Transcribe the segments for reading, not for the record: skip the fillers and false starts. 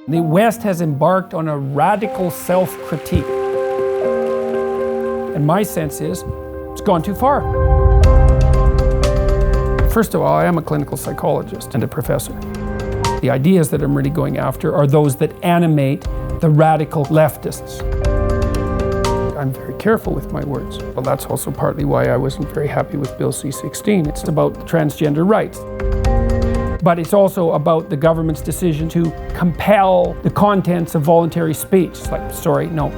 The West has embarked on a radical self-critique. And my sense is, it's gone too far. First of all, I am a clinical psychologist and a professor. The ideas that I'm really going after are those that animate the radical leftists. I'm very careful with my words. Well, that's also partly why I wasn't very happy with Bill C-16. It's about transgender rights. But it's also about the government's decision to compel the contents of voluntary speech. It's like, sorry, no.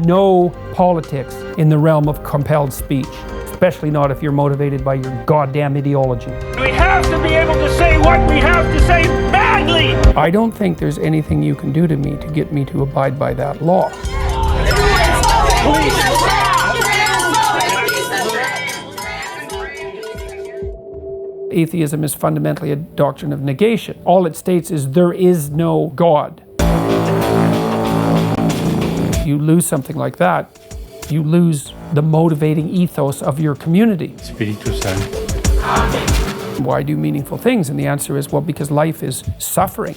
No politics in the realm of compelled speech, especially not if you're motivated by your goddamn ideology. We have to be able to say what we have to say badly! I don't think there's anything you can do to me to get me to abide by that law. Please. Atheism is fundamentally a doctrine of negation. All it states is there is no God. You lose something like that, you lose the motivating ethos of your community. Espíritu Santo. Why do meaningful things? And the answer is, well, because life is suffering.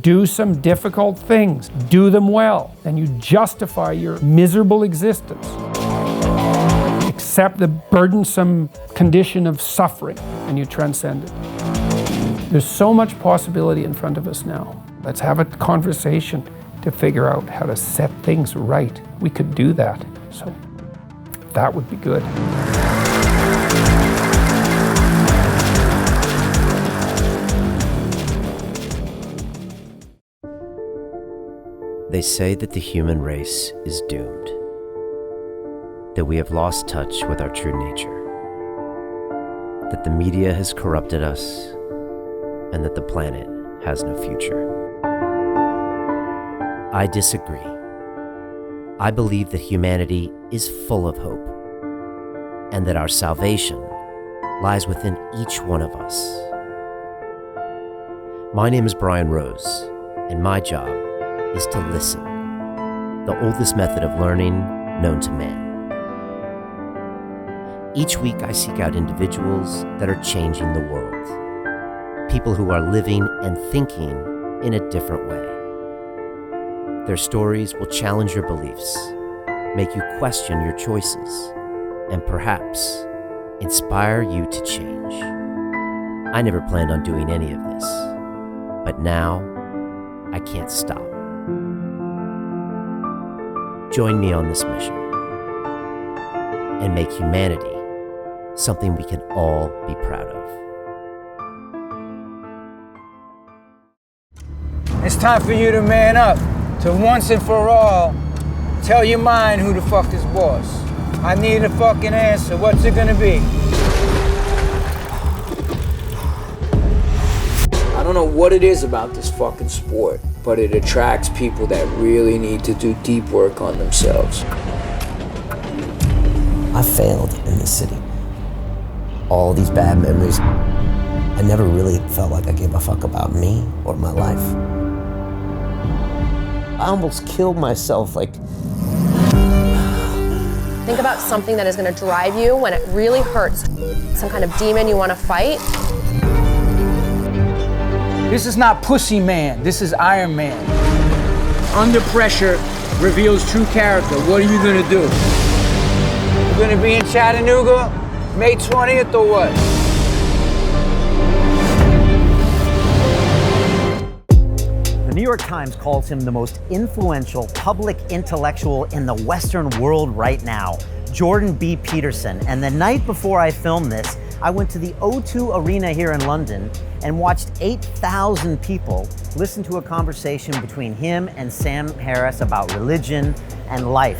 Do some difficult things, do them well, and you justify your miserable existence. Accept the burdensome condition of suffering, and you transcend it. There's so much possibility in front of us now. Let's have a conversation to figure out how to set things right. We could do that, so that would be good. They say that the human race is doomed, that we have lost touch with our true nature, that the media has corrupted us, and that the planet has no future. I disagree. I believe that humanity is full of hope, and that our salvation lies within each one of us. My name is Brian Rose, and my job is to listen, the oldest method of learning known to man. Each week I seek out individuals that are changing the world, people who are living and thinking in a different way. Their stories will challenge your beliefs, make you question your choices, and perhaps inspire you to change. I never planned on doing any of this, but now I can't stop. Join me on this mission and make humanity something we can all be proud of. It's time for you to man up, to once and for all, tell your mind who the fuck is boss. I need a fucking answer. What's it gonna be? I don't know what it is about this fucking sport, but it attracts people that really need to do deep work on themselves. I failed in this city. All these bad memories. I never really felt like I gave a fuck about me or my life. I almost killed myself, Think about something that is going to drive you when it really hurts. Some kind of demon you want to fight. This is not Pussy Man, this is Iron Man. Under pressure reveals true character. What are you gonna do? You're gonna be in Chattanooga May 20th or what? The New York Times calls him the most influential public intellectual in the Western world right now, Jordan B. Peterson. And the night before I filmed this, I went to the O2 Arena here in London and watched 8,000 people listen to a conversation between him and Sam Harris about religion and life.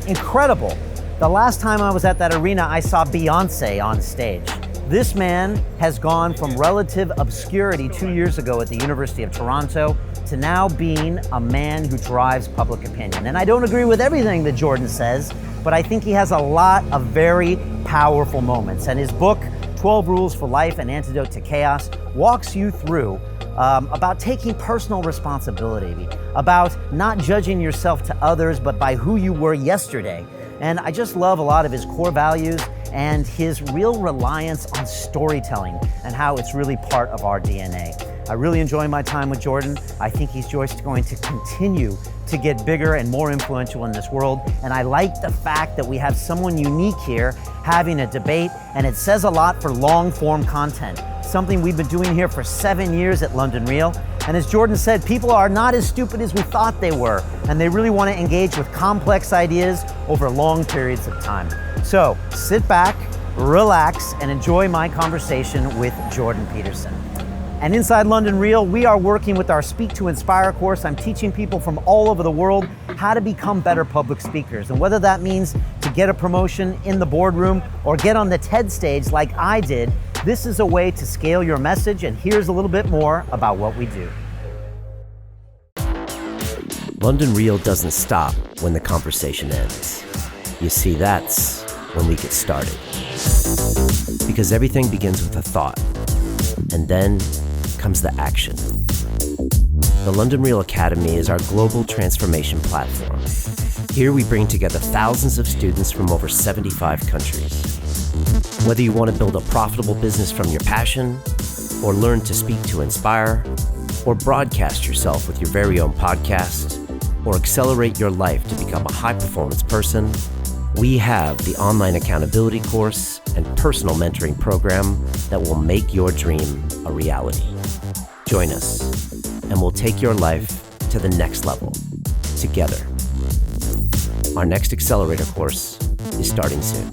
Incredible. The last time I was at that arena, I saw Beyonce on stage. This man has gone from relative obscurity 2 years ago at the University of Toronto to now being a man who drives public opinion. And I don't agree with everything that Jordan says, but I think he has a lot of very powerful moments. And his book, 12 Rules for Life, An Antidote to Chaos, walks you through about taking personal responsibility, about not judging yourself to others, but by who you were yesterday. And I just love a lot of his core values and his real reliance on storytelling and how it's really part of our DNA. I really enjoy my time with Jordan. I think he's just going to continue to get bigger and more influential in this world. And I like the fact that we have someone unique here having a debate, and it says a lot for long form content, something we've been doing here for 7 years at London Real. And as Jordan said, people are not as stupid as we thought they were, and they really want to engage with complex ideas over long periods of time. So sit back, relax, and enjoy my conversation with Jordan Peterson. And inside London Real, we are working with our Speak to Inspire course. I'm teaching people from all over the world how to become better public speakers. And whether that means to get a promotion in the boardroom or get on the TED stage like I did, this is a way to scale your message. And here's a little bit more about what we do. London Real doesn't stop when the conversation ends. You see, that's when we get started. Because everything begins with a thought, and then comes the action. The London Real Academy is our global transformation platform. Here we bring together thousands of students from over 75 countries. Whether you want to build a profitable business from your passion, or learn to speak to inspire, or broadcast yourself with your very own podcast, or accelerate your life to become a high-performance person, we have the online accountability course and personal mentoring program that will make your dream a reality. Join us, and we'll take your life to the next level, together. Our next accelerator course is starting soon.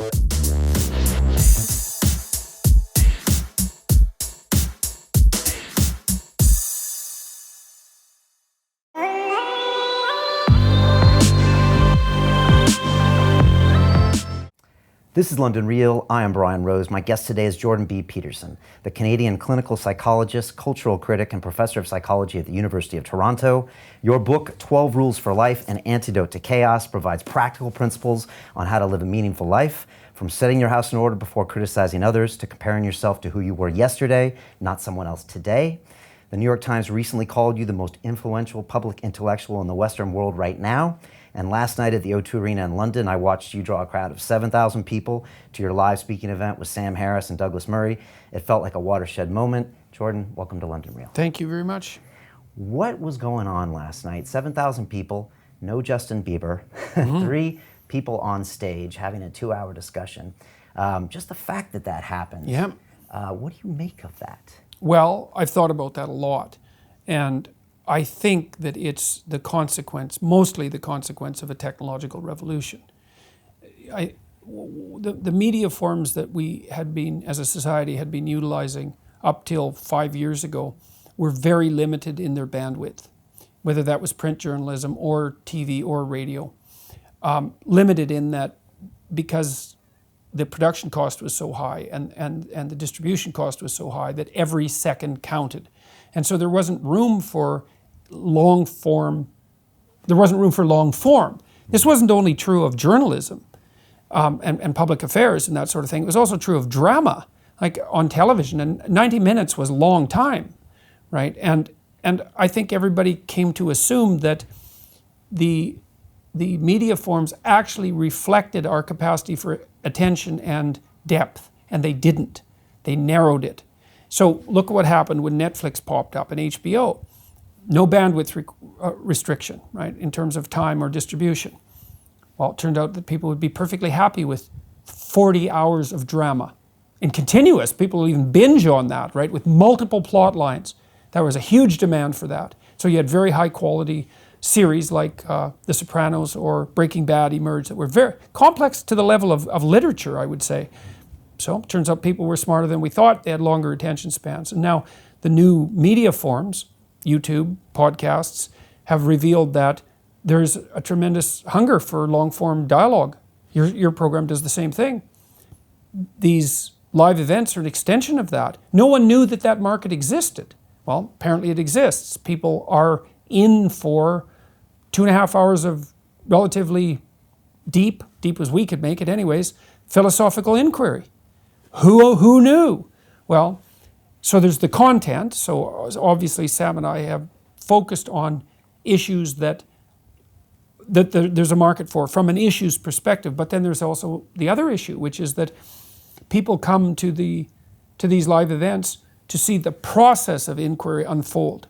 This is London Real. I am Brian Rose. My guest today is Jordan B. Peterson, the Canadian clinical psychologist, cultural critic, and professor of psychology at the University of Toronto. Your book, 12 Rules for Life, An Antidote to Chaos, provides practical principles on how to live a meaningful life, from setting your house in order before criticizing others to comparing yourself to who you were yesterday, not someone else today. The New York Times recently called you the most influential public intellectual in the Western world right now. And last night at the O2 Arena in London, I watched you draw a crowd of 7,000 people to your live speaking event with Sam Harris and Douglas Murray. It felt like a watershed moment. Jordan, welcome to London Real. Thank you very much. What was going on last night? 7,000 people, no Justin Bieber, 3 people on stage having a 2-hour discussion. Just the fact that that happened. Yeah. What do you make of that? Well, I've thought about that a lot. And I think that it's the consequence, mostly the consequence of a technological revolution. The media forms that we had been, as a society, had been utilizing up till 5 years ago were very limited in their bandwidth, whether that was print journalism or TV or radio. Limited in that because the production cost was so high and the distribution cost was so high that every second counted. And so there wasn't room for long form. There wasn't room for long form. This wasn't only true of journalism and public affairs and that sort of thing. It was also true of drama, like on television. And 90 minutes was a long time, right? And I think everybody came to assume that the media forms actually reflected our capacity for attention and depth, and they didn't. They narrowed it. So look at what happened when Netflix popped up and HBO. No bandwidth restriction, right, in terms of time or distribution. Well, it turned out that people would be perfectly happy with 40 hours of drama. And continuous, people will even binge on that, right, with multiple plot lines. There was a huge demand for that. So you had very high quality series like The Sopranos or Breaking Bad emerged that were very complex to the level of literature, I would say. So it turns out people were smarter than we thought. They had longer attention spans. And now the new media forms, YouTube, podcasts, have revealed that there's a tremendous hunger for long-form dialogue. Your program does the same thing. These live events are an extension of that. No one knew that that market existed. Well, apparently it exists. People are in for 2.5 hours of relatively deep as we could make it anyways, philosophical inquiry. Who knew? Well, so there's the content. So obviously Sam and I have focused on issues that there's a market for from an issues perspective, but then there's also the other issue, which is that people come to these live events to see the process of inquiry unfold.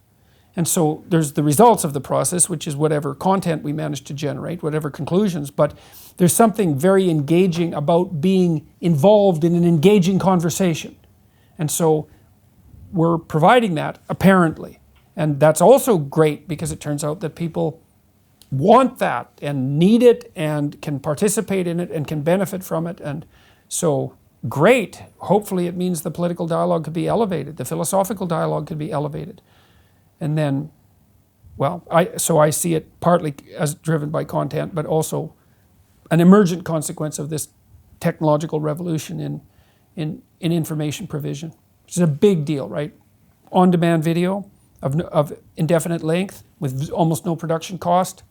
And so there's the results of the process, which is whatever content we manage to generate, whatever conclusions, but there's something very engaging about being involved in an engaging conversation. And so we're providing that, apparently. And that's also great because it turns out that people want that and need it and can participate in it and can benefit from it. And so great. Hopefully it means the political dialogue could be elevated, the philosophical dialogue could be elevated. And then, well, I see it partly as driven by content, but also an emergent consequence of this technological revolution in information provision, which is a big deal, right? On-demand video of indefinite length with almost no production cost.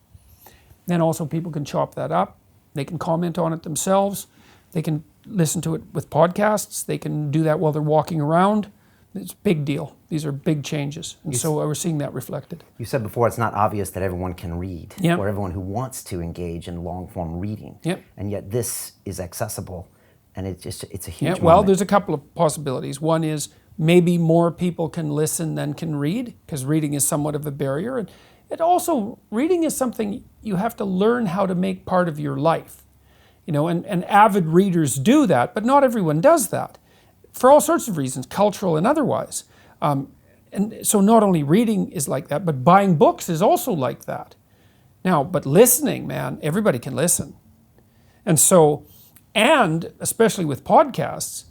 Then also people can chop that up. They can comment on it themselves. They can listen to it with podcasts. They can do that while they're walking around. It's a big deal. These are big changes. And so we're seeing that reflected. You said before it's not obvious that everyone can read, Yep. or everyone who wants to engage in long-form reading. Yep. And yet this is accessible, and it's a huge Yeah, moment. well, there's a couple of possibilities. One is maybe more people can listen than can read, because reading is somewhat of a barrier. And it also, reading is something you have to learn how to make part of your life. You know, and avid readers do that, but not everyone does that, for all sorts of reasons, cultural and otherwise. And so not only reading is like that, but buying books is also like that. Now, but listening, man, everybody can listen. And so, and especially with podcasts,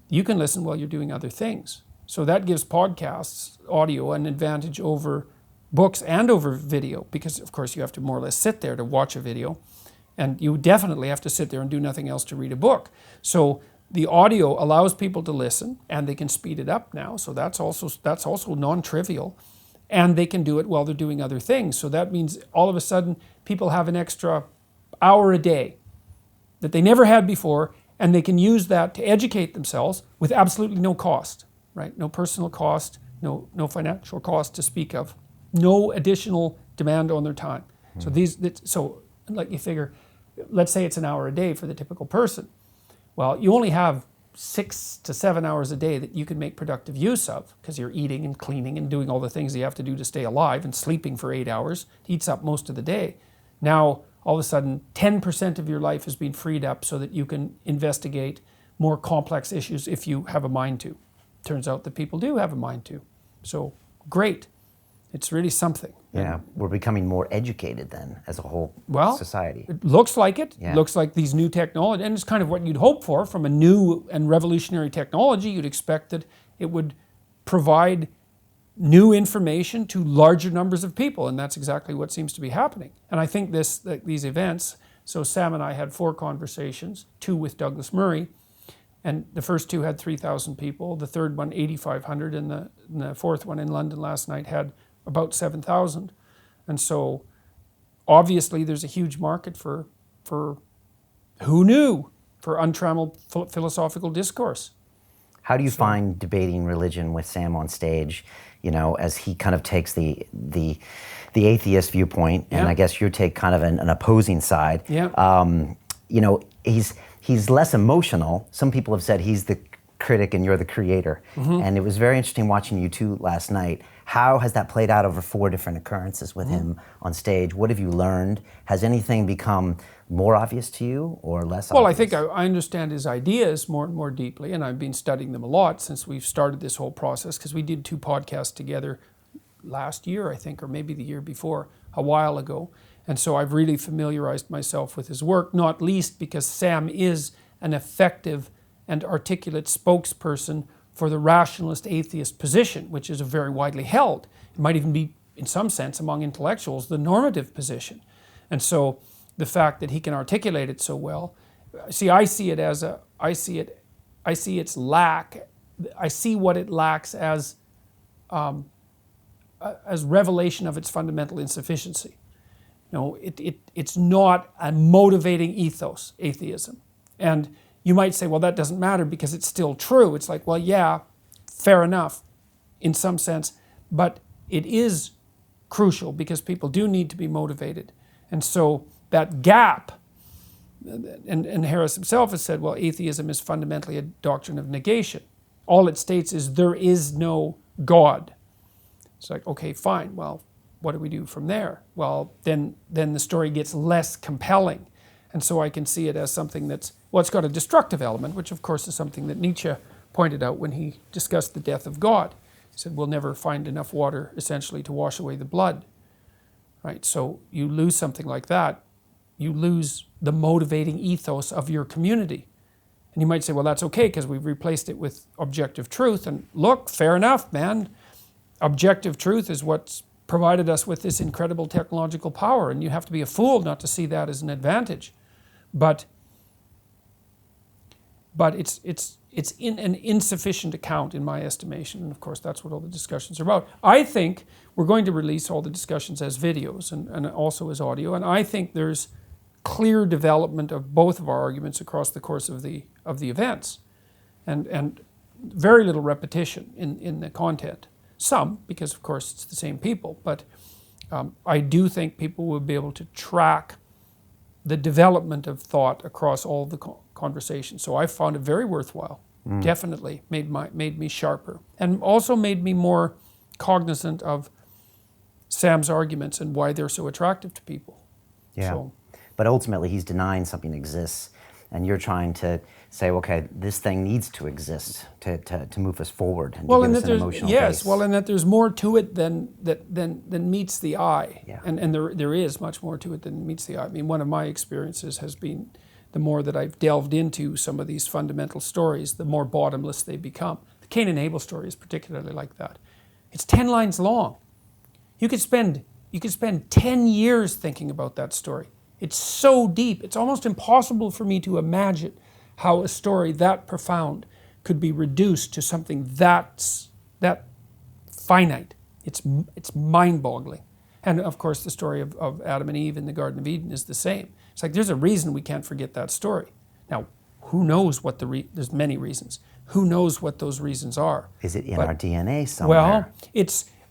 you can listen while you're doing other things. So that gives podcasts, audio, an advantage over books and over video, because of course you have to more or less sit there to watch a video, and you definitely have to sit there and do nothing else to read a book. So the audio allows people to listen, and they can speed it up now, so that's also non-trivial, and they can do it while they're doing other things. So that means all of a sudden people have an extra hour a day that they never had before, and they can use that to educate themselves with absolutely no cost, right? No personal cost, no financial cost to speak of, no additional demand on their time. So like you figure, let's say it's an hour a day for the typical person. Well, you only have 6 to 7 hours a day that you can make productive use of, because you're eating and cleaning and doing all the things you have to do to stay alive, and sleeping for 8 hours. It eats up most of the day. Now, all of a sudden, 10% of your life has been freed up so that you can investigate more complex issues if you have a mind to. Turns out that people do have a mind to. So, great. It's really something. Yeah, we're becoming more educated then as a whole society. It looks like it. Yeah. It looks like these new technology, and it's kind of what you'd hope for from a new and revolutionary technology. You'd expect that it would provide new information to larger numbers of people, and that's exactly what seems to be happening. And I think these events, so Sam and I had 4 conversations, 2 with Douglas Murray, and the first 2 had 3,000 people, the third one 8,500, and the fourth one in London last night had about 7,000. And so obviously there's a huge market for who knew, for untrammeled philosophical discourse. How do you find debating religion with Sam on stage, you know, as he kind of takes the atheist viewpoint, and I guess you take kind of an opposing side. Yeah. You know, he's less emotional. Some people have said he's the critic and you're the creator. Mm-hmm. And it was very interesting watching you two last night. How has that played out over 4 different occurrences with him on stage? What have you learned? Has anything become more obvious to you or less obvious? Well, I think I understand his ideas more and more deeply, and I've been studying them a lot since we've started this whole process, because we did 2 podcasts together last year, I think, or maybe the year before, a while ago. And so I've really familiarized myself with his work, not least because Sam is an effective and articulate spokesperson for the rationalist atheist position, which is a very widely held. It might even be, in some sense, among intellectuals, the normative position. And so the fact that he can articulate it so well, I see what it lacks as revelation of its fundamental insufficiency. You know, it's not a motivating ethos, atheism. And you might say, well, that doesn't matter because it's still true. It's like, well, yeah, fair enough in some sense, but it is crucial because people do need to be motivated. And so that gap, and Harris himself has said, well, atheism is fundamentally a doctrine of negation. all it states is there is no God. It's like, okay, fine, well, what do we do from there? Well, then the story gets less compelling. And so I can see it as something that's, well, it's got a destructive element, which of course is something that Nietzsche pointed out when he discussed the death of God. He said, we'll never find enough water, essentially, to wash away the blood. Right? So you lose something like that, you lose the motivating ethos of your community. And you might say, well, that's okay, because we've replaced it with objective truth. And look, fair enough, man. Objective truth is what's provided us with this incredible technological power, and you have to be a fool not to see that as an advantage. But it's in an insufficient account in my estimation, and of course that's what all the discussions are about. I think we're going to release all the discussions as videos and also as audio, and I think there's clear development of both of our arguments across the course of the events, and very little repetition in the content. Some, because of course it's the same people, but I do think people will be able to track the development of thought across all the conversations. So I found it very worthwhile. Definitely made me sharper, and also made me more cognizant of Sam's arguments and why they're so attractive to people. Yeah. So, but ultimately he's denying something exists, and you're trying to say, okay, this thing needs to exist to move us forward and to give us an emotional base. Well, and that there's more to it than meets the eye. Yeah. And there is much more to it than meets the eye. I mean, one of my experiences has been, the more that I've delved into some of these fundamental stories, the more bottomless they become. The Cain and Abel story is particularly like that. It's 10 lines long. You could spend 10 years thinking about that story. It's so deep. It's almost impossible for me to imagine how a story that profound could be reduced to something that finite. It's mind-boggling. And of course, the story of Adam and Eve in the Garden of Eden is the same. It's like there's a reason we can't forget that story. Now, who knows what there's many reasons. Who knows what those reasons are? Is it in our DNA somewhere? Well,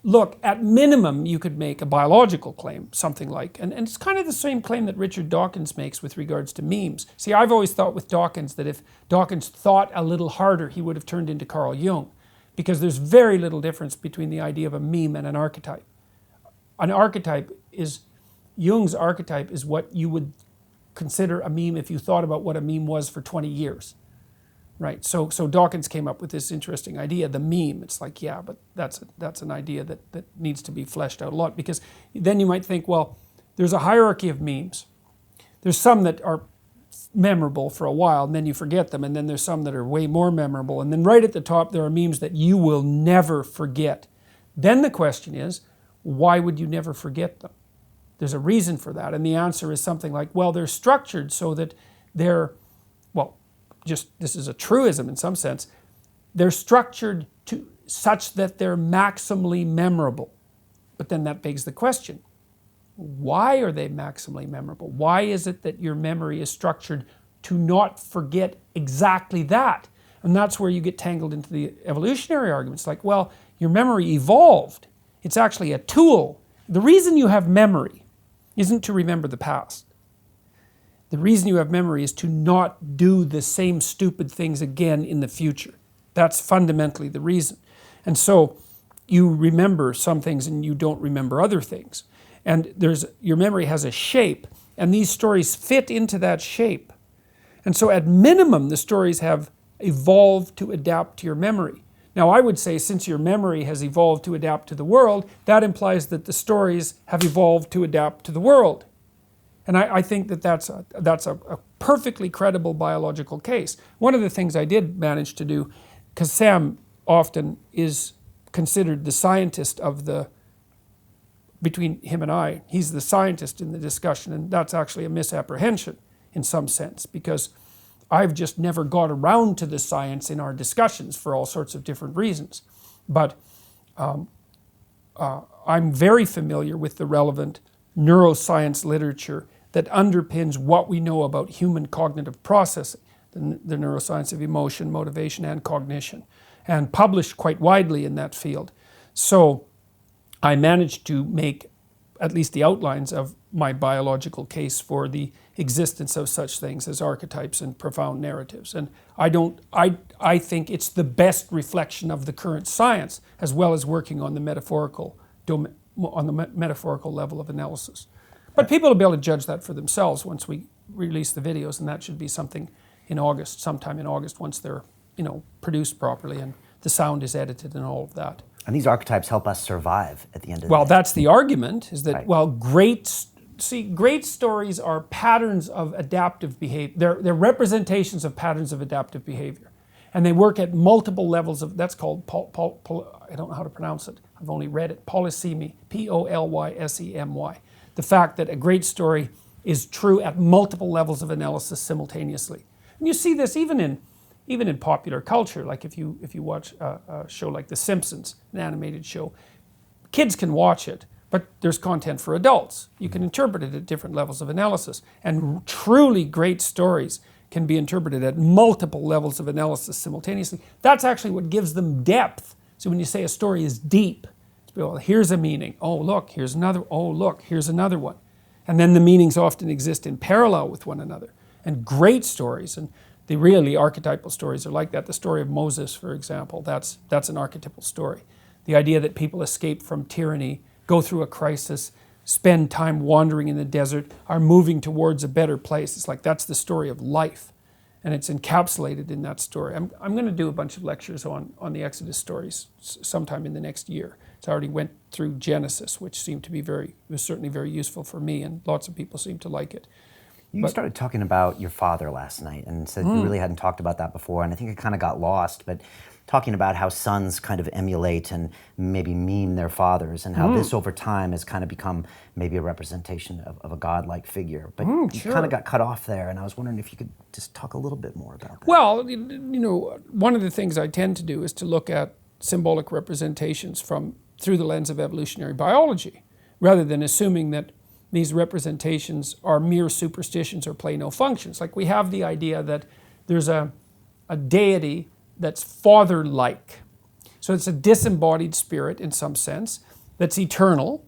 look, at minimum, you could make a biological claim, something like, and it's kind of the same claim that Richard Dawkins makes with regards to memes. See, I've always thought with Dawkins that if Dawkins thought a little harder, he would have turned into Carl Jung, because there's very little difference between the idea of a meme and an archetype. An archetype is, Jung's archetype is what you would consider a meme if you thought about what a meme was for 20 years. Right, so Dawkins came up with this interesting idea, the meme. It's like, yeah, but that's an idea that needs to be fleshed out a lot, because then you might think, well, there's a hierarchy of memes. There's some that are memorable for a while, and then you forget them, and then there's some that are way more memorable, and then right at the top there are memes that you will never forget. Then the question is, why would you never forget them? There's a reason for that, and the answer is something like, well, they're structured so that they're, well, just this is a truism in some sense, they're structured to such that they're maximally memorable. But then that begs the question, why are they maximally memorable? Why is it that your memory is structured to not forget exactly that? And that's where you get tangled into the evolutionary arguments, like, well, your memory evolved. It's actually a tool. The reason you have memory isn't to remember the past. The reason you have memory is to not do the same stupid things again in the future. That's fundamentally the reason. And so you remember some things and you don't remember other things. And your memory has a shape, and these stories fit into that shape. And so at minimum, the stories have evolved to adapt to your memory. Now, I would say since your memory has evolved to adapt to the world, that implies that the stories have evolved to adapt to the world. And I think that's a perfectly credible biological case. One of the things I did manage to do, because Sam often is considered the scientist between him and I, he's the scientist in the discussion, and that's actually a misapprehension in some sense, because I've just never got around to the science in our discussions for all sorts of different reasons. But I'm very familiar with the relevant neuroscience literature that underpins what we know about human cognitive processing, the neuroscience of emotion, motivation, and cognition, and published quite widely in that field. So I managed to make at least the outlines of my biological case for the existence of such things as archetypes and profound narratives. And I think it's the best reflection of the current science, as well as working on the metaphorical level of analysis. But people will be able to judge that for themselves once we release the videos, and that should be something in August, sometime in August, once they're produced properly and the sound is edited and all of that. And these archetypes help us survive at the end of the day. Well, that's the argument, is that, Right. well, great stories are patterns of adaptive behavior. They're representations of patterns of adaptive behavior. And they work at multiple levels of, that's called, I don't know how to pronounce it, I've only read it, polysemy, Polysemy. The fact that a great story is true at multiple levels of analysis simultaneously. And you see this even in popular culture, like if you watch a show like The Simpsons, an animated show, kids can watch it, but there's content for adults. You can interpret it at different levels of analysis. And truly great stories can be interpreted at multiple levels of analysis simultaneously. That's actually what gives them depth. So when you say a story is deep, it's, well, here's a meaning. Oh, look, here's another. Oh, look, here's another one. And then the meanings often exist in parallel with one another. And great stories, and the really archetypal stories are like that. The story of Moses, for example, that's an archetypal story. The idea that people escape from tyranny, go through a crisis, spend time wandering in the desert, are moving towards a better place. It's like that's the story of life, and it's encapsulated in that story. I'm going to do a bunch of lectures on the Exodus stories sometime in the next year. So I already went through Genesis, which seemed to be was certainly very useful for me, and lots of people seem to like it. You started talking about your father last night and said you really hadn't talked about that before, and I think it kind of got lost, but talking about how sons kind of emulate and maybe meme their fathers, and how this over time has kind of become maybe a representation of a godlike figure. But you kind of got cut off there, and I was wondering if you could just talk a little bit more about that. Well, one of the things I tend to do is to look at symbolic representations through the lens of evolutionary biology, rather than assuming that these representations are mere superstitions or play no functions. Like we have the idea that there's a deity that's father-like. So it's a disembodied spirit in some sense, that's eternal,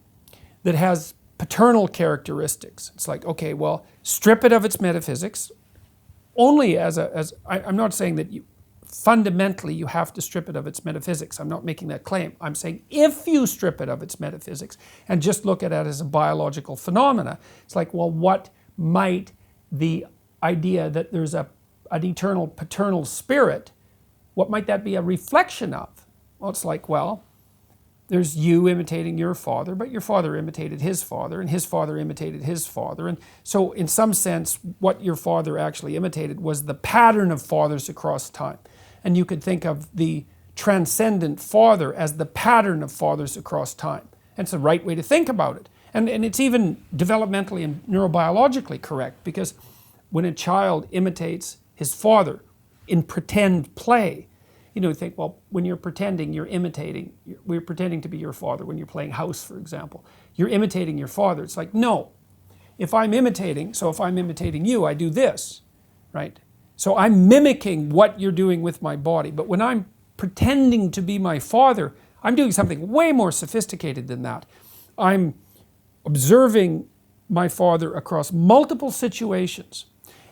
that has paternal characteristics. It's like, okay, well, strip it of its metaphysics, only I'm not saying that fundamentally you have to strip it of its metaphysics. I'm not making that claim. I'm saying if you strip it of its metaphysics and just look at it as a biological phenomena, it's like, well, what might the idea that there's an eternal paternal spirit, what might that be a reflection of? Well, it's like, well, there's you imitating your father, but your father imitated his father, and his father imitated his father. And so in some sense, what your father actually imitated was the pattern of fathers across time. And you could think of the transcendent father as the pattern of fathers across time. And it's the right way to think about it. And it's even developmentally and neurobiologically correct, because when a child imitates his father in pretend play, you think, well, when you're pretending, you're imitating. We're pretending to be your father when you're playing house, for example. You're imitating your father. It's like, no. If I'm imitating you, I do this, right? So I'm mimicking what you're doing with my body. But when I'm pretending to be my father, I'm doing something way more sophisticated than that. I'm observing my father across multiple situations.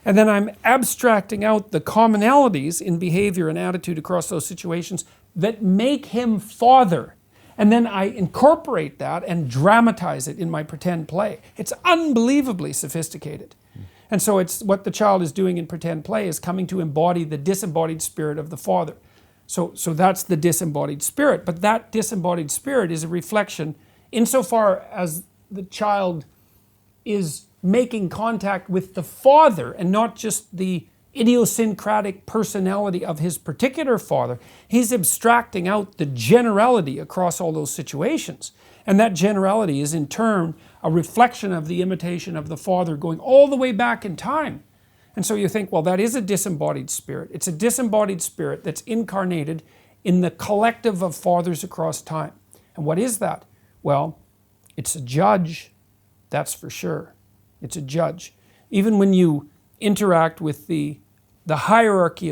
And then I'm abstracting out the commonalities in behavior and attitude across those situations that make him father. And then I incorporate that and dramatize it in my pretend play. It's unbelievably sophisticated. And so it's what the child is doing in pretend play is coming to embody the disembodied spirit of the father. So that's the disembodied spirit. But that disembodied spirit is a reflection insofar as the child is making contact with the father and not just the idiosyncratic personality of his particular father. He's abstracting out the generality across all those situations. And that generality is in turn a reflection of the imitation of the father going all the way back in time. And so you think, well, that is a disembodied spirit. It's a disembodied spirit that's incarnated in the collective of fathers across time. And what is that? Well, it's a judge, that's for sure. It's a judge. Even when you interact with the hierarchy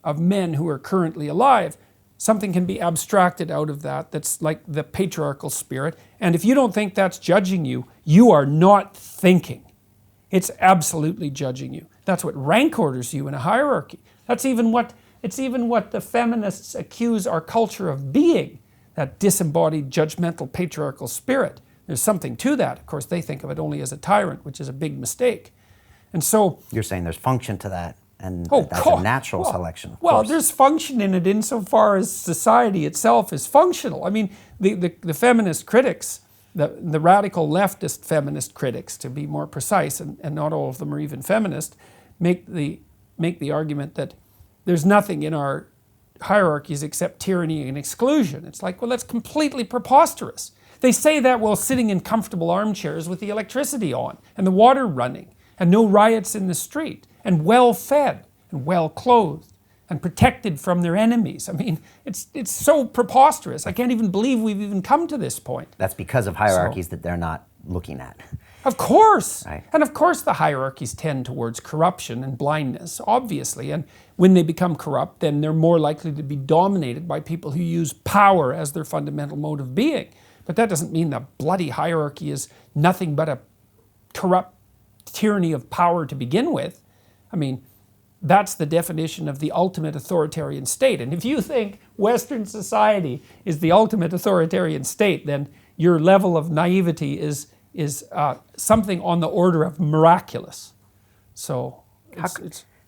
of men who are currently alive, something can be abstracted out of that that's like the patriarchal spirit. And if you don't think that's judging you, you are not thinking. It's absolutely judging you. That's what rank orders you in a hierarchy. It's even what the feminists accuse our culture of being, that disembodied, judgmental, patriarchal spirit. There's something to that. Of course, they think of it only as a tyrant, which is a big mistake. And so... You're saying there's function to that, and Oh, that's God. a natural selection. Of Well, course. there's function in it insofar as society itself is functional. I mean, the feminist critics, the radical leftist feminist critics, to be more precise, and not all of them are even feminist, make the argument that there's nothing in our hierarchies except tyranny and exclusion. It's like, well, that's completely preposterous. They say that while sitting in comfortable armchairs with the electricity on and the water running and no riots in the street and well fed and well clothed and protected from their enemies. I mean, it's so preposterous. I can't even believe we've even come to this point. That's because of hierarchies that they're not looking at. Of course. Right. And of course the hierarchies tend towards corruption and blindness, obviously. And when they become corrupt, then they're more likely to be dominated by people who use power as their fundamental mode of being. But that doesn't mean the bloody hierarchy is nothing but a corrupt tyranny of power to begin with. I mean, that's the definition of the ultimate authoritarian state. And if you think Western society is the ultimate authoritarian state, then your level of naivety is something on the order of miraculous. So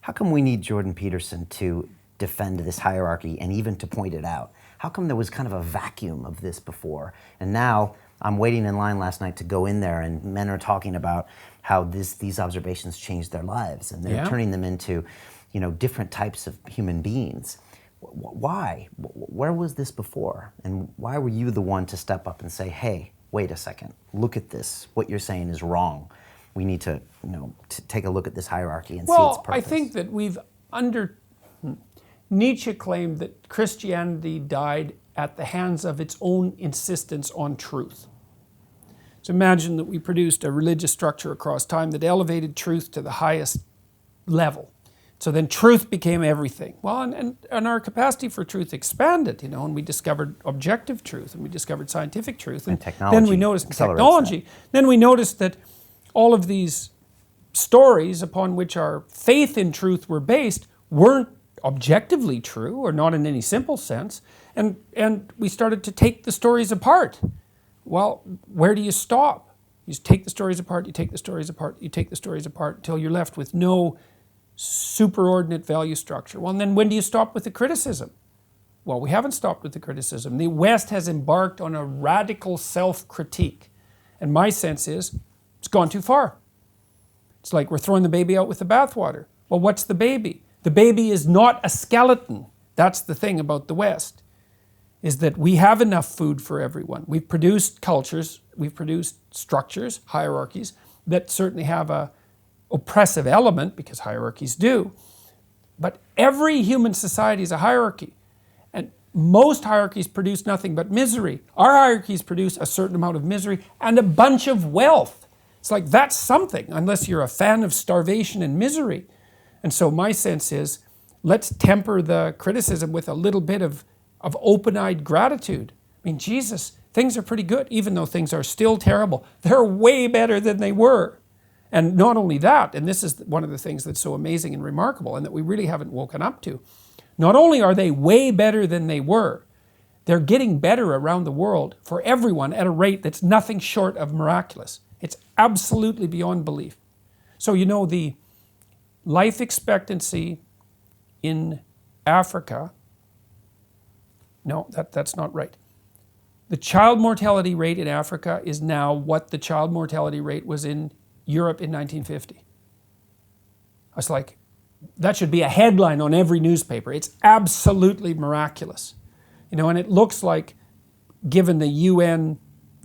How come we need Jordan Peterson to defend this hierarchy and even to point it out? How come there was kind of a vacuum of this before? And now I'm waiting in line last night to go in there, and men are talking about how these observations changed their lives, and they're turning them into, different types of human beings. Why? Where was this before? And why were you the one to step up and say, hey, wait a second, look at this. What you're saying is wrong. We need to, to take a look at this hierarchy and see its purpose. Well, I think that Nietzsche claimed that Christianity died at the hands of its own insistence on truth. So imagine that we produced a religious structure across time that elevated truth to the highest level. So then truth became everything. Well, and our capacity for truth expanded, and we discovered objective truth, and we discovered scientific truth. And technology then we noticed accelerates technology. Then we noticed that all of these stories upon which our faith in truth were based weren't objectively true, or not in any simple sense. And we started to take the stories apart. Well, where do you stop? You take the stories apart, you take the stories apart, you take the stories apart until you're left with no superordinate value structure. Well, and then when do you stop with the criticism? Well, we haven't stopped with the criticism. The West has embarked on a radical self-critique. And my sense is, it's gone too far. It's like we're throwing the baby out with the bathwater. Well, what's the baby? The baby is not a skeleton. That's the thing about the West, is that we have enough food for everyone. We've produced cultures, we've produced structures, hierarchies, that certainly have a oppressive element, because hierarchies do. But every human society is a hierarchy. And most hierarchies produce nothing but misery. Our hierarchies produce a certain amount of misery and a bunch of wealth. It's like, that's something, unless you're a fan of starvation and misery. And so my sense is, let's temper the criticism with a little bit of open-eyed gratitude. I mean, Jesus, things are pretty good, even though things are still terrible. They're way better than they were. And not only that, and this is one of the things that's so amazing and remarkable, and that we really haven't woken up to, not only are they way better than they were, they're getting better around the world for everyone at a rate that's nothing short of miraculous. It's absolutely beyond belief. So the life expectancy in Africa, no, that's not right. The child mortality rate in Africa is now what the child mortality rate was in Europe in 1950. I was like, that should be a headline on every newspaper. It's absolutely miraculous. And it looks like, given the UN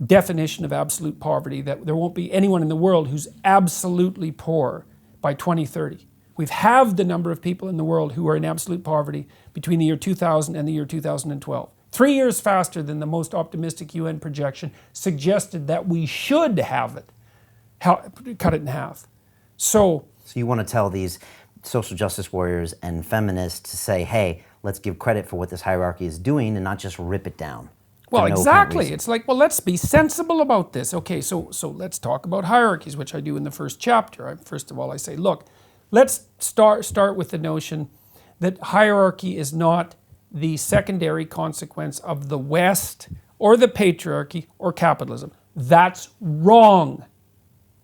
definition of absolute poverty, that there won't be anyone in the world who's absolutely poor by 2030. We've halved the number of people in the world who are in absolute poverty between the year 2000 and the year 2012. 3 years faster than the most optimistic UN projection suggested that we should have it. Cut it in half. So you want to tell these social justice warriors and feminists to say, hey, let's give credit for what this hierarchy is doing and not just rip it down. Well, for no apparent exactly. reason. It's like, well, let's be sensible about this. Okay, so let's talk about hierarchies, which I do in the first chapter. First of all, I say, look, let's start with the notion that hierarchy is not the secondary consequence of the West or the patriarchy or capitalism. That's wrong.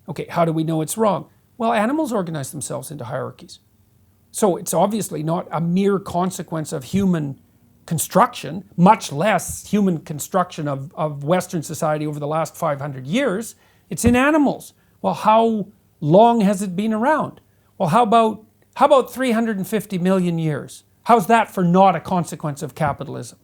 Okay, how do we know it's wrong? Well, animals organize themselves into hierarchies. So it's obviously not a mere consequence of human construction, much less human construction of Western society over the last 500 years. It's in animals. Well, how long has it been around? Well, how about 350 million years? How's that for not a consequence of capitalism?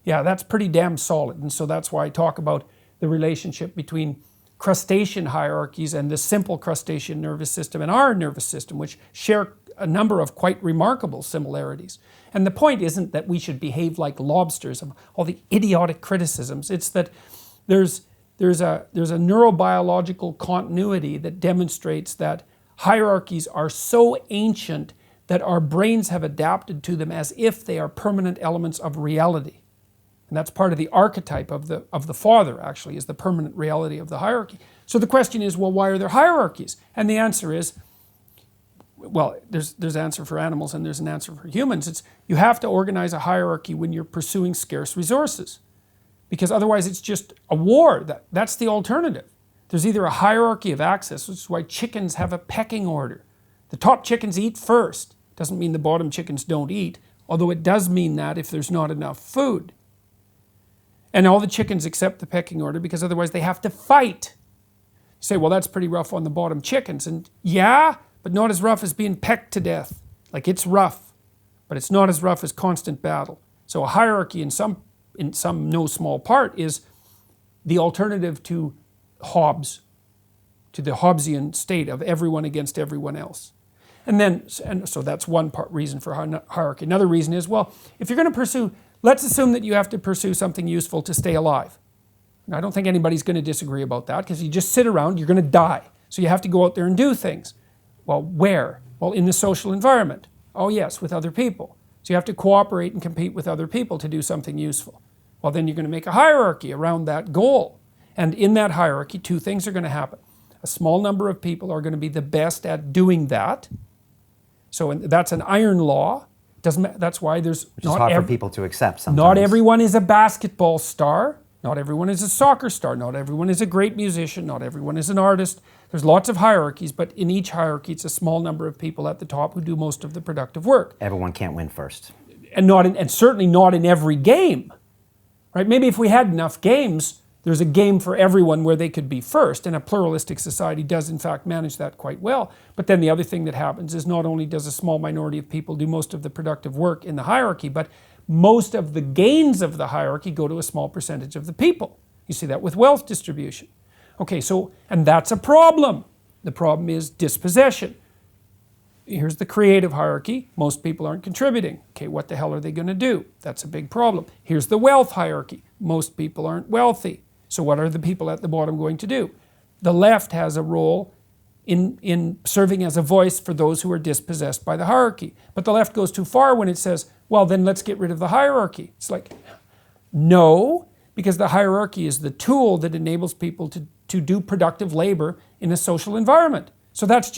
Yeah, that's pretty damn solid. And so that's why I talk about the relationship between crustacean hierarchies and the simple crustacean nervous system and our nervous system, which share a number of quite remarkable similarities. And the point isn't that we should behave like lobsters and all the idiotic criticisms. It's that there's a neurobiological continuity that demonstrates that hierarchies are so ancient that our brains have adapted to them as if they are permanent elements of reality. And that's part of the archetype of the father, actually, is the permanent reality of the hierarchy. So the question is, well, why are there hierarchies? And the answer is, well, there's an answer for animals and there's an answer for humans. It's you have to organize a hierarchy when you're pursuing scarce resources, because otherwise it's just a war. That's the alternative. There's either a hierarchy of access, which is why chickens have a pecking order. The top chickens eat first. Doesn't mean the bottom chickens don't eat, although it does mean that if there's not enough food. And all the chickens accept the pecking order because otherwise they have to fight. You say, well, that's pretty rough on the bottom chickens. And yeah, but not as rough as being pecked to death. Like, it's rough, but it's not as rough as constant battle. So a hierarchy in some no small part is the alternative to Hobbes, to the Hobbesian state of everyone against everyone else. And so that's one reason for hierarchy. Another reason is, well, if you're going to pursue, let's assume that you have to pursue something useful to stay alive. And I don't think anybody's going to disagree about that, because you just sit around, you're going to die. So you have to go out there and do things. Well, where? Well, in the social environment. Oh yes, with other people. So you have to cooperate and compete with other people to do something useful. Well, then you're going to make a hierarchy around that goal. And in that hierarchy, two things are going to happen. A small number of people are going to be the best at doing that. So that's an iron law. That's why there's Which is hard for people to accept sometimes. Not everyone is a basketball star. Not everyone is a soccer star. Not everyone is a great musician. Not everyone is an artist. There's lots of hierarchies, but in each hierarchy, it's a small number of people at the top who do most of the productive work. Everyone can't win first. And certainly not in every game, right? Maybe if we had enough games, there's a game for everyone where they could be first, and a pluralistic society does in fact manage that quite well. But then the other thing that happens is not only does a small minority of people do most of the productive work in the hierarchy, but most of the gains of the hierarchy go to a small percentage of the people. You see that with wealth distribution. Okay, and that's a problem. The problem is dispossession. Here's the creative hierarchy. Most people aren't contributing. Okay, what the hell are they going to do? That's a big problem. Here's the wealth hierarchy. Most people aren't wealthy. So what are the people at the bottom going to do? The left has a role in serving as a voice for those who are dispossessed by the hierarchy. But the left goes too far when it says, well, then let's get rid of the hierarchy. It's like, no, because the hierarchy is the tool that enables people to do productive labor in a social environment. So that's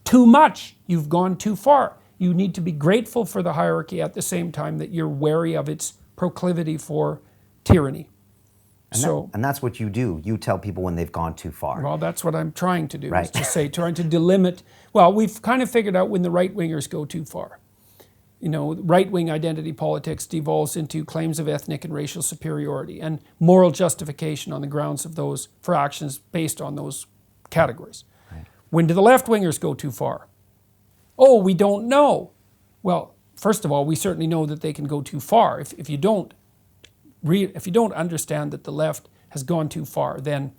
too much. You've gone too far. You need to be grateful for the hierarchy at the same time that you're wary of its proclivity for tyranny. And that's what you do. You tell people when they've gone too far. Well, that's what I'm trying to do, right. Is to say, trying to delimit. Well, we've kind of figured out when the right-wingers go too far. You know, right-wing identity politics devolves into claims of ethnic and racial superiority and moral justification on the grounds of those, for actions based on those categories. Right. When do the left-wingers go too far? Oh, we don't know. Well, first of all, we certainly know that they can go too far. If you don't understand that the left has gone too far, then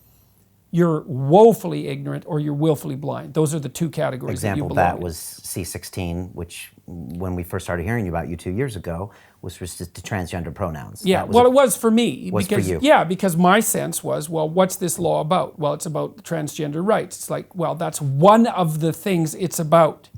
you're woefully ignorant or you're willfully blind. Those are the two categories. Example that you belong that was C16, which when we first started hearing about you 2 years ago, was just the transgender pronouns. Yeah, well, it was for me. Was because, for you. Yeah, because my sense was, well, what's this law about? Well, it's about transgender rights. It's like, well, that's one of the things it's about.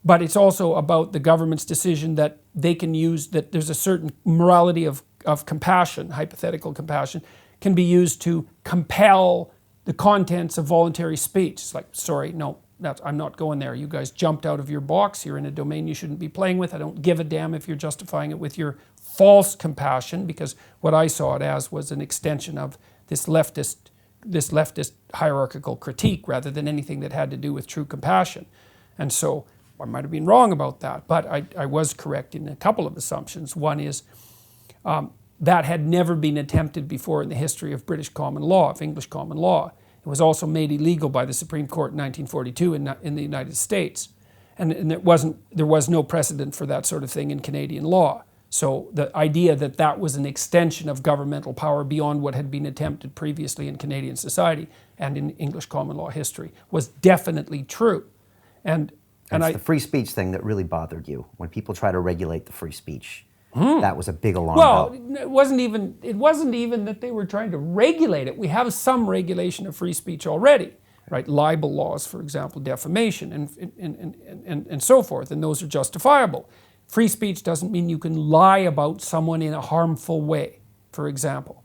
But it's also about the government's decision that they can use, that there's a certain morality of compassion, hypothetical compassion, can be used to compel the contents of voluntary speech. It's like, sorry, no, I'm not going there. You guys jumped out of your box. You're in a domain you shouldn't be playing with. I don't give a damn if you're justifying it with your false compassion, because what I saw it as was an extension of this leftist hierarchical critique rather than anything that had to do with true compassion. And so I might have been wrong about that, but I was correct in a couple of assumptions. One is that had never been attempted before in the history of British common law, of English common law. It was also made illegal by the Supreme Court in 1942 in the United States. And there was no precedent for that sort of thing in Canadian law. So the idea that that was an extension of governmental power beyond what had been attempted previously in Canadian society and in English common law history was definitely true. And it's the free speech thing that really bothered you, when people try to regulate the free speech. That was a big alarm bell. Well, it wasn't even that they were trying to regulate it. We have some regulation of free speech already, right? Libel laws, for example, defamation, and so forth, and those are justifiable. Free speech doesn't mean you can lie about someone in a harmful way, for example.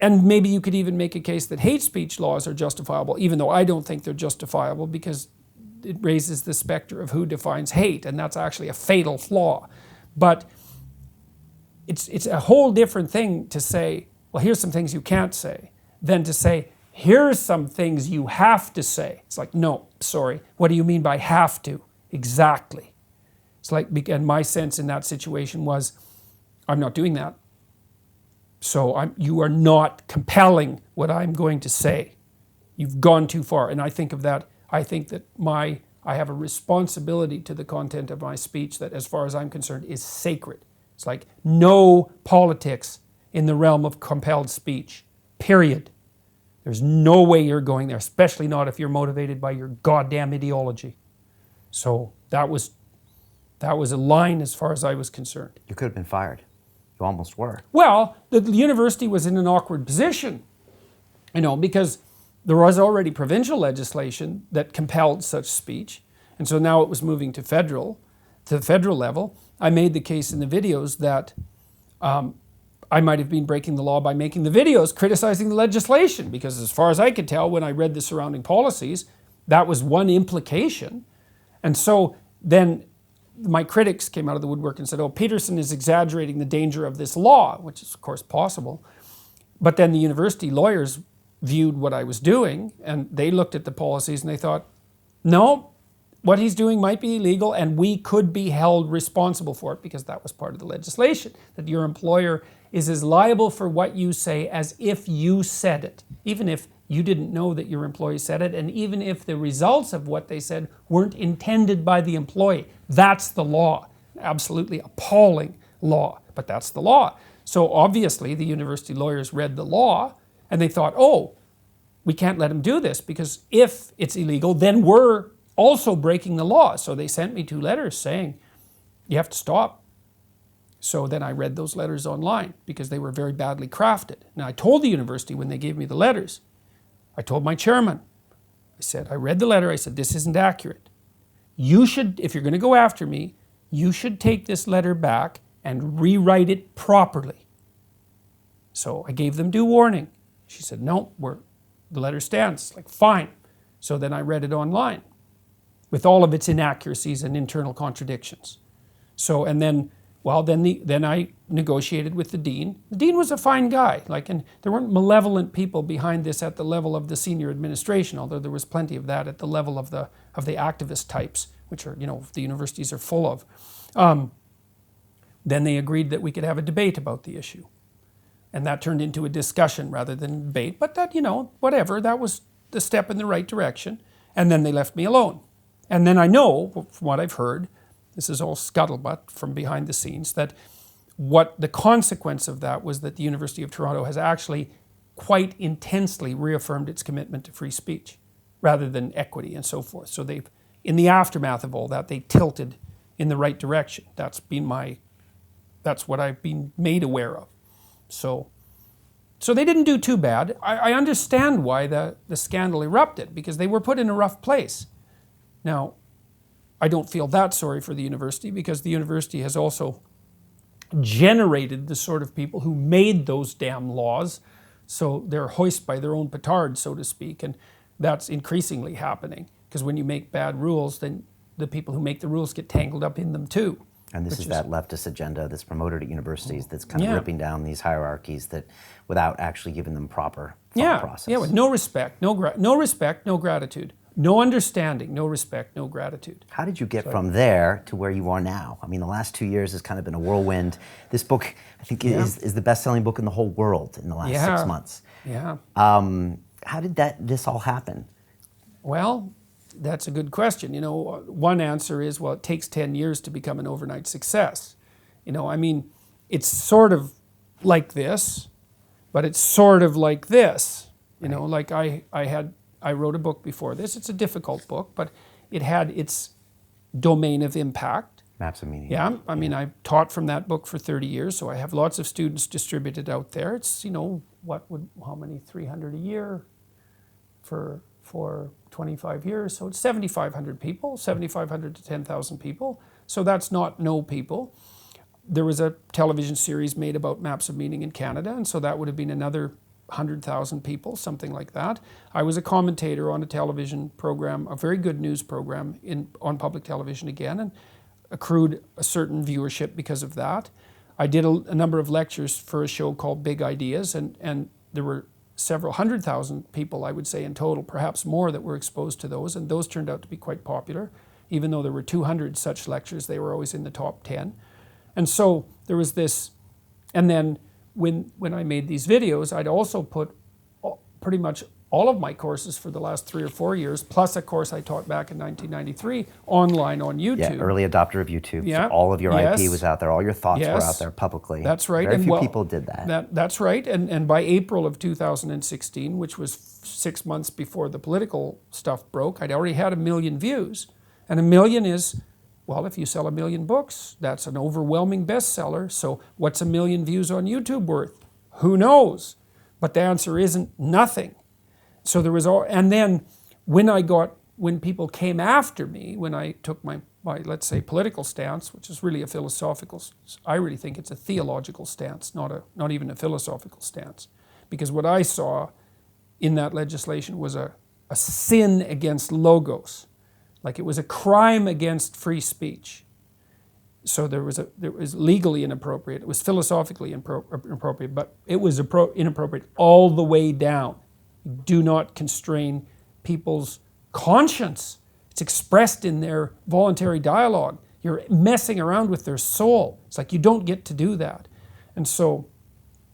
And maybe you could even make a case that hate speech laws are justifiable, even though I don't think they're justifiable, because it raises the specter of who defines hate, and that's actually a fatal flaw. But it's a whole different thing to say, well, here's some things you can't say, than to say, here's some things you have to say. It's like, no, sorry, what do you mean by have to? Exactly. It's like, and my sense in that situation was, I'm not doing that. So you are not compelling what I'm going to say. You've gone too far. And I think of that, I think that I have a responsibility to the content of my speech that, as far as I'm concerned, is sacred. It's like no politics in the realm of compelled speech, period. There's no way you're going there, especially not if you're motivated by your goddamn ideology. So that was a line as far as I was concerned. You could have been fired. You almost were. Well, the university was in an awkward position, because there was already provincial legislation that compelled such speech. And so now it was moving to the federal level. I made the case in the videos that I might have been breaking the law by making the videos criticizing the legislation, because as far as I could tell when I read the surrounding policies, that was one implication. And so then my critics came out of the woodwork and said, oh, Peterson is exaggerating the danger of this law, which is of course possible. But then the university lawyers viewed what I was doing, and they looked at the policies and they thought, no, what he's doing might be illegal and we could be held responsible for it, because that was part of the legislation, that your employer is as liable for what you say as if you said it, even if you didn't know that your employee said it, and even if the results of what they said weren't intended by the employee. That's the law. Absolutely appalling law, but that's the law. So obviously the university lawyers read the law and they thought, oh, we can't let him do this, because if it's illegal, then we're also breaking the law. So they sent me 2 letters saying, you have to stop. So then I read those letters online because they were very badly crafted. Now I told the university when they gave me the letters, I told my chairman, I said, I read the letter, I said, this isn't accurate. You should, if you're going to go after me, you should take this letter back and rewrite it properly. So I gave them due warning. She said, no, the letter stands. Like, fine. So then I read it online with all of its inaccuracies and internal contradictions. So, and then, well, then I negotiated with the dean. The dean was a fine guy, and there weren't malevolent people behind this at the level of the senior administration, although there was plenty of that at the level of the activist types, which are, the universities are full of. Then they agreed that we could have a debate about the issue. And that turned into a discussion rather than debate, but that, whatever, that was the step in the right direction. And then they left me alone. And then I know, from what I've heard, this is all scuttlebutt from behind the scenes, that what the consequence of that was that the University of Toronto has actually quite intensely reaffirmed its commitment to free speech rather than equity and so forth. So they've, in the aftermath of all that, they tilted in the right direction. That's what I've been made aware of. So they didn't do too bad. I understand why the scandal erupted, because they were put in a rough place. Now, I don't feel that sorry for the university, because the university has also generated the sort of people who made those damn laws, so they're hoist by their own petard, so to speak, and that's increasingly happening, because when you make bad rules, then the people who make the rules get tangled up in them too. And this is that leftist agenda that's promoted at universities that's kind of ripping down these hierarchies that, without actually giving them proper thought process. Yeah, with no respect, no respect, no gratitude. No understanding, no respect, no gratitude. How did you get from there to where you are now? I mean, the last 2 years has kind of been a whirlwind. This book, I think, is the best-selling book in the whole world in the last 6 months. Yeah. How did this all happen? Well, that's a good question. You know, one answer is, well, it takes 10 years to become an overnight success. You know, I mean, it's sort of like this, but it's sort of like this. You know, like I wrote a book before this. It's a difficult book, but it had its domain of impact. Maps of Meaning. Yeah, I mean, I taught from that book for 30 years, so I have lots of students distributed out there. It's, you know, how many, 300 a year for 25 years, so it's 7,500 people, 7,500 to 10,000 people. So that's not no people. There was a television series made about Maps of Meaning in Canada, and so that would have been another 100,000 people, something like that. I was a commentator on a television program, a very good news program on public television again, and accrued a certain viewership because of that. I did a number of lectures for a show called Big Ideas, and there were several 100,000 people, I would say, in total, perhaps more, that were exposed to those, and those turned out to be quite popular. Even though there were 200 such lectures, they were always in the top 10. And so there was this, and then when I made these videos, I'd also put pretty much all of my courses for the last 3 or 4 years, plus a course I taught back in 1993, online on YouTube. Yeah, early adopter of YouTube. Yeah. So all of your IP was out there, all your thoughts were out there publicly. That's right. Very few people did that. That's right. And by April of 2016, which was 6 months before the political stuff broke, I'd already had 1 million views. And 1 million is, well, if you sell 1 million books, that's an overwhelming bestseller. So what's 1 million views on YouTube worth? Who knows? But the answer isn't nothing. So there was all, and then when people came after me, when I took my let's say political stance, which is really a philosophical, I really think it's a theological stance, not even a philosophical stance, because what I saw in that legislation was a sin against logos, like it was a crime against free speech. So there was legally inappropriate, it was philosophically inappropriate, but it was inappropriate all the way down. Do not constrain people's conscience. It's expressed in their voluntary dialogue. You're messing around with their soul. It's like you don't get to do that. And so,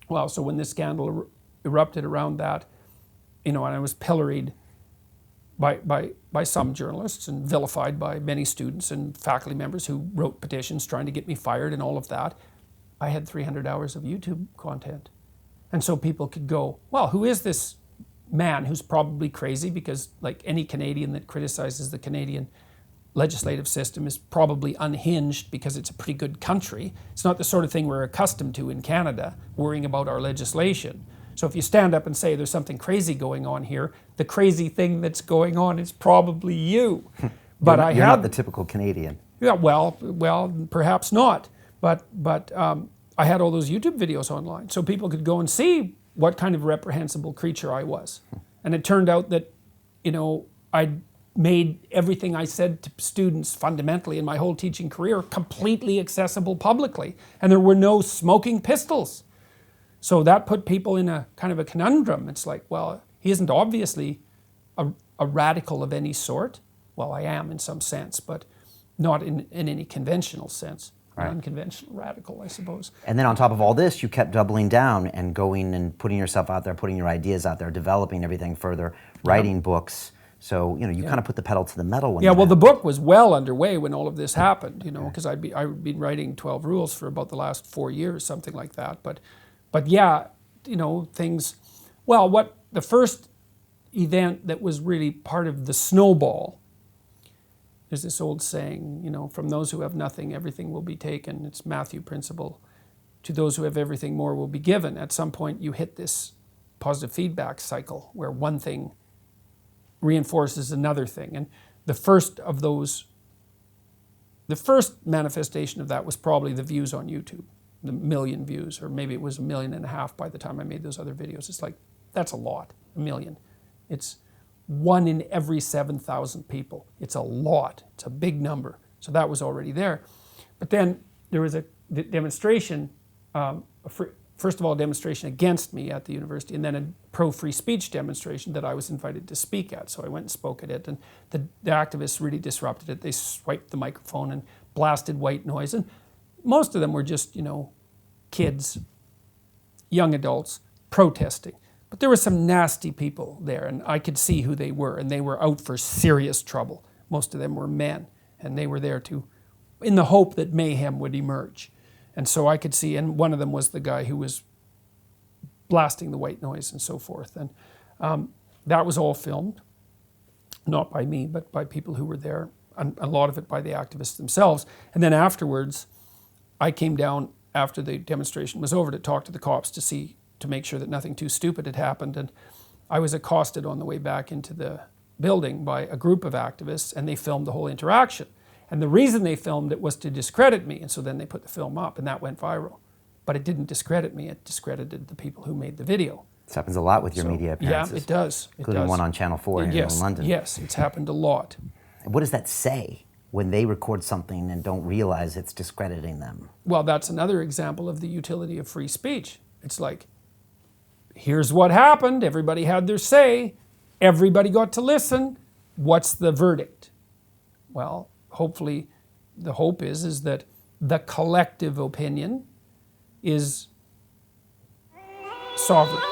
well, so when this scandal erupted around that, you know, and I was pilloried by some journalists and vilified by many students and faculty members who wrote petitions trying to get me fired and all of that, I had 300 hours of YouTube content. And so people could go, well, who is this man who's probably crazy, because like any Canadian that criticizes the Canadian legislative system is probably unhinged because it's a pretty good country. It's not the sort of thing we're accustomed to in Canada, worrying about our legislation. So if you stand up and say there's something crazy going on here, the crazy thing that's going on is probably you. But you're not the typical Canadian. Yeah, well, perhaps not. But I had all those YouTube videos online, so people could go and see what kind of reprehensible creature I was. And it turned out that, you know, I'd made everything I said to students fundamentally in my whole teaching career completely accessible publicly. And there were no smoking pistols. So that put people in a kind of a conundrum. It's like, well, he isn't obviously a radical of any sort. Well, I am in some sense, but not in any conventional sense. Right. Unconventional radical, I suppose. And then on top of all this, you kept doubling down and going and putting yourself out there, putting your ideas out there, developing everything further, writing books. So, you know, you kind of put the pedal to the metal. When the book was well underway when all of this happened, you know, because I'd been writing 12 Rules for about the last 4 years, something like that. But yeah, you know, things, well, what the first event that was really part of the snowball, there's this old saying, you know, from those who have nothing, everything will be taken. It's Matthew principle. To those who have everything, more will be given. At some point, you hit this positive feedback cycle where one thing reinforces another thing. And the first of those, the first manifestation of that was probably the views on YouTube, the 1 million views, or maybe it was 1.5 million by the time I made those other videos. It's like, that's a lot, 1 million. It's 1 in every 7,000 people. It's a lot, it's a big number. So that was already there. But then there was a demonstration, first of all, a demonstration against me at the university, and then a pro-free speech demonstration that I was invited to speak at. So I went and spoke at it, and the activists really disrupted it. They swiped the microphone and blasted white noise, and most of them were just, you know, kids, young adults protesting. But there were some nasty people there, and I could see who they were, and they were out for serious trouble. Most of them were men, and they were there in the hope that mayhem would emerge. And so I could see, and one of them was the guy who was blasting the white noise and so forth. And that was all filmed, not by me, but by people who were there, and a lot of it by the activists themselves. And then afterwards, I came down after the demonstration was over to talk to the cops to make sure that nothing too stupid had happened. And I was accosted on the way back into the building by a group of activists, and they filmed the whole interaction. And the reason they filmed it was to discredit me, and so then they put the film up, and that went viral. But it didn't discredit me, it discredited the people who made the video. This happens a lot with your media appearances. Yeah, it does. Including one on Channel 4 here in London. Yes, it's happened a lot. What does that say when they record something and don't realize it's discrediting them? Well, that's another example of the utility of free speech. It's like, here's what happened, everybody had their say, everybody got to listen, what's the verdict? Well, hopefully, the hope is that the collective opinion is sovereign.